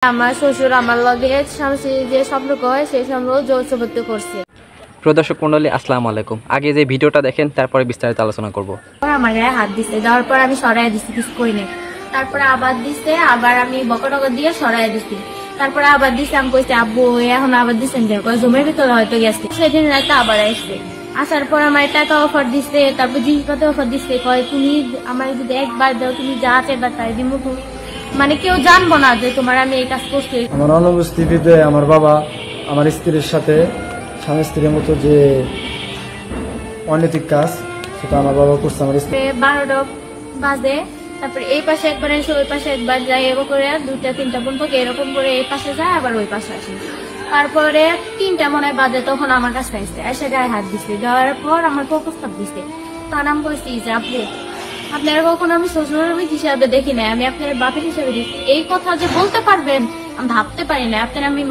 আমার শ্বশুর আমার লগে স্বামী যে সম্পর্ক হয় সেই সম্পর্ক যৌথবদ্ধ করছে। প্রদর্শক মন্ডলী আসসালামু আলাইকুম। আগে যে ভিডিওটা দেখেন তারপরে বিস্তারিত আলোচনা করব। আমার গায়ে হাত দিচ্ছে, দেওয়ার পর আমি সরাই দিচ্ছি, কিছু কই নাই। তারপরে আবার দিচ্ছে, আবার আমি বকটক দিয়ে সরাই দিচ্ছি। তারপরে আবার দিচ্ছে, আমি কইছি আব্বু এখন আবার দিচ্ছেন জমির ভিতরে হয়তো গেছে। সেদিন রাতে আবার আসছে, আসার পর আমার টাকা অফার দিচ্ছে, তারপর জিনিসপত্র অফার দিচ্ছে, কয় তুমি আমার যদি একবার দাও তুমি যা চাইবা তাই দিব, তুমি মানে কেউ জানবো না যে তোমার আমি এই কাজ করছি। আমার অনুপস্থিতিতে আমার বাবা আমার স্ত্রীর সাথে স্বামী স্ত্রীর মতো যে অনৈতিক কাজ সেটা আমার বাবা করছে। আমার স্ত্রী 12টা বাজে, তারপরে এই পাশে একবার এসে ওই পাশে একবার যাই, এরকম করে 2টা 3টা পর্যন্ত এরকম করে এই পাশে যায় আবার ওই পাশে আসে। তারপরে 3টা মনে হয় বাজে, তখন আমার কাছে আসছে, এসে গায়ে হাত দিচ্ছে, দেওয়ার পর আমার প্রস্তাব দিচ্ছে। তখন আমি কইছি যে আপনি আপনারা কখনো আমি শ্বশুর হিসাবে দেখি নাই, আমি আপনার বাপের হিসাবে দেখি। এই কথা যে বলতে পারবেন আমি ভাবতে পারি না। আপনার আমি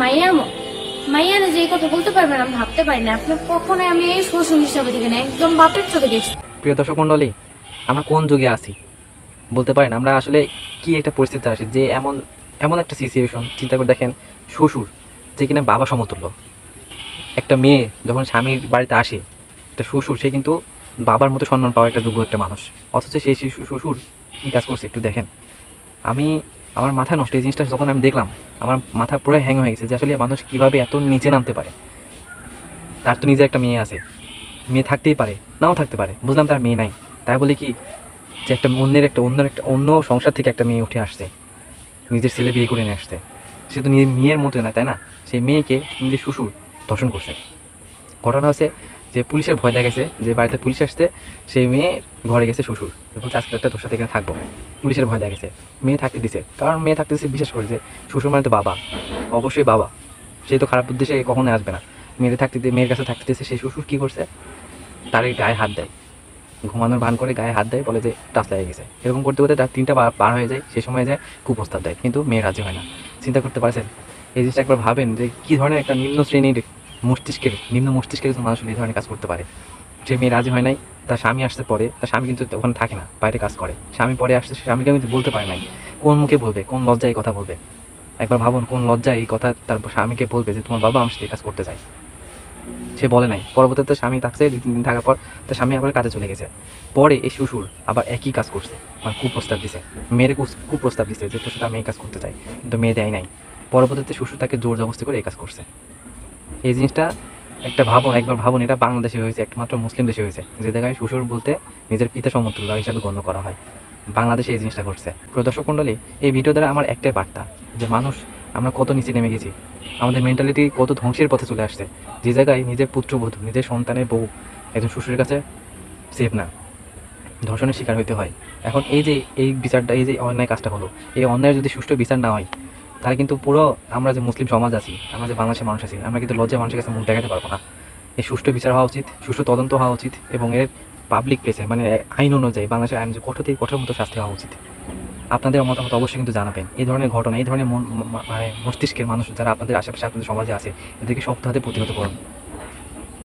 মাইয়ার যে কথা বলতে পারবেন আমি ভাবতে পারি না। আপনার কখনো আমি এই শ্বশুর হিসাবে দেখি না, একদম বাপের চোখে দেখছি। প্রিয় দর্শক মন্ডলী, আমরা কোন যুগে আছি বলতে পারেন। আমরা আসলে কি একটা পরিস্থিতি আছি যে এমন একটা সিচুয়েশন। চিন্তা করে দেখেন, শ্বশুর যে কিনা বাবা সমতুল্য, একটা মেয়ে যখন স্বামীর বাড়িতে আসে, একটা শ্বশুর সে কিন্তু বাবার মতো সম্মান পাওয়া একটা যোগ্য একটা মানুষ, অথচ সেই শ্বশুর কী কাজ করছে একটু দেখেন। আমার মাথা নষ্ট এই জিনিসটা যখন আমি দেখলাম, আমার মাথা পুরো হ্যাং হয়ে গেছে যে আসলে মানুষ কীভাবে এত নিচে নামতে পারে। তার তো নিজে একটা মেয়ে আছে, মেয়ে থাকতেই পারে নাও থাকতে পারে, বুঝলাম তার মেয়ে নাই, তাই বলে কি যে একটা অন্য সংসার থেকে একটা মেয়ে উঠে আসছে, নিজের ছেলে বিয়ে করে নিয়ে আসছে, সে তো নিজের মেয়ের মতো না, তাই না? সেই মেয়েকে নিজের শ্বশুর ধর্ষণ করছে। ঘটনা হচ্ছে যে পুলিশের ভয় দেখাইছে, যে বাড়িতে পুলিশ আসছে, সেই মেয়ে ঘরে গেছে, শ্বশুর বলছে আজকে একটা তোর সাথে এখানে থাকবো। পুলিশের ভয় দেখাইছে, মেয়ে থাকতে দিছে, কারণ মেয়ে থাকতে দিচ্ছে বিশেষ করে যে শ্বশুর মানে তো বাবা, অবশ্যই বাবা, সে তো খারাপ উদ্দেশ্যে কখনোই আসবে না। মেয়ের কাছে থাকতে দিচ্ছে, সেই শ্বশুর কী করছে, তার গায়ে হাত দেয়, ঘুমানোর ভান করে গায়ে হাত দেয়, বলে যে টাচ লেগে গেছে। এরকম করতে করতে তার 3টা পার হয়ে যায়, সেই সময় যায় কুপ্রস্তাব দেয়, কিন্তু মেয়ে রাজি হয় না। চিন্তা করতে পারছেন এই জিনিসটা? একবার ভাবেন যে কী ধরনের একটা নিম্ন মস্তিষ্কের মানুষ এই ধরনের কাজ করতে পারে। যে মেয়ে রাজি হয় নাই, তার স্বামী আসতে পরে, তার স্বামী কিন্তু ওখানে থাকে না, বাইরে কাজ করে, স্বামী পরে আসছে, স্বামীকে কিন্তু বলতে পারে নাই, কোন মুখে বলবে, কোন লজ্জায় এই কথা বলবে। একবার ভাবুন, কোন লজ্জায় এই কথা তার স্বামীকে বলবে যে তোমার বাবা আমার সাথে কাজ করতে চায়। সে বলে নাই, পরবর্তীতে স্বামী থাকছে, 2-3 দিন থাকার পর তার স্বামী আবার কাজে চলে গেছে। পরে এই শ্বশুর আবার একই কাজ করছে, মানে কুপ্রস্তাব দিছে, মেয়ের কুপ্রস্তাব দিচ্ছে যে তোর সাথে আমি এই কাজ করতে চাই, কিন্তু মেয়ে দেয় নাই। পরবর্তীতে শ্বশুর তাকে জোর জবরদস্তি করে এই কাজ করছে। এই জিনিসটা একবার ভাবুন, এটা বাংলাদেশে হয়েছে, একমাত্র মুসলিম দেশে হয়েছে, যে জায়গায় শ্বশুর বলতে নিজের পিতা সমতুল্য হিসাবে গণ্য করা হয়। বাংলাদেশে এই জিনিসটা ঘটছে। প্রদর্শক মণ্ডলী, এই ভিডিও দ্বারা আমার একটাই বার্তা, যে মানুষ আমরা কত নিচে নেমে গেছি, আমাদের মেন্টালিটি কত ধ্বংসের পথে চলে আসছে। যে জায়গায় নিজের পুত্রবধূ, নিজের সন্তানের বউ একজন শ্বশুরের কাছে সেফ না, ধর্ষণের শিকার হইতে হয়। এখন এই যে এই বিচারটা, এই যে অন্যায় কাজটা হলো, এই অন্যায়ের যদি সুষ্ঠু বিচার না হয়, তাহলে কিন্তু পুরো আমরা যে মুসলিম সমাজ আছি, আমরা যে বাংলাদেশের মানুষ আছি, আমরা কিন্তু লজ্জায় মানুষের কাছে মুখ দেখাতে পারবো না। এই সুষ্ঠু বিচার হওয়া উচিত, সুষ্ঠু তদন্ত হওয়া উচিত, এবং এর পাবলিক প্লেসে, মানে আইন অনুযায়ী, বাংলাদেশের আইন কঠোর থেকে কঠোর মতো শাস্তি হওয়া উচিত। আপনাদের মতামত অবশ্যই কিন্তু জানাবেন। এই ধরনের ঘটনা, এই ধরনের মানে মস্তিষ্কের মানুষ যারা আপনাদের আশেপাশে, আপনাদের সমাজে আছে, এদেরকে শক্ত হাতে প্রতিহত করুন।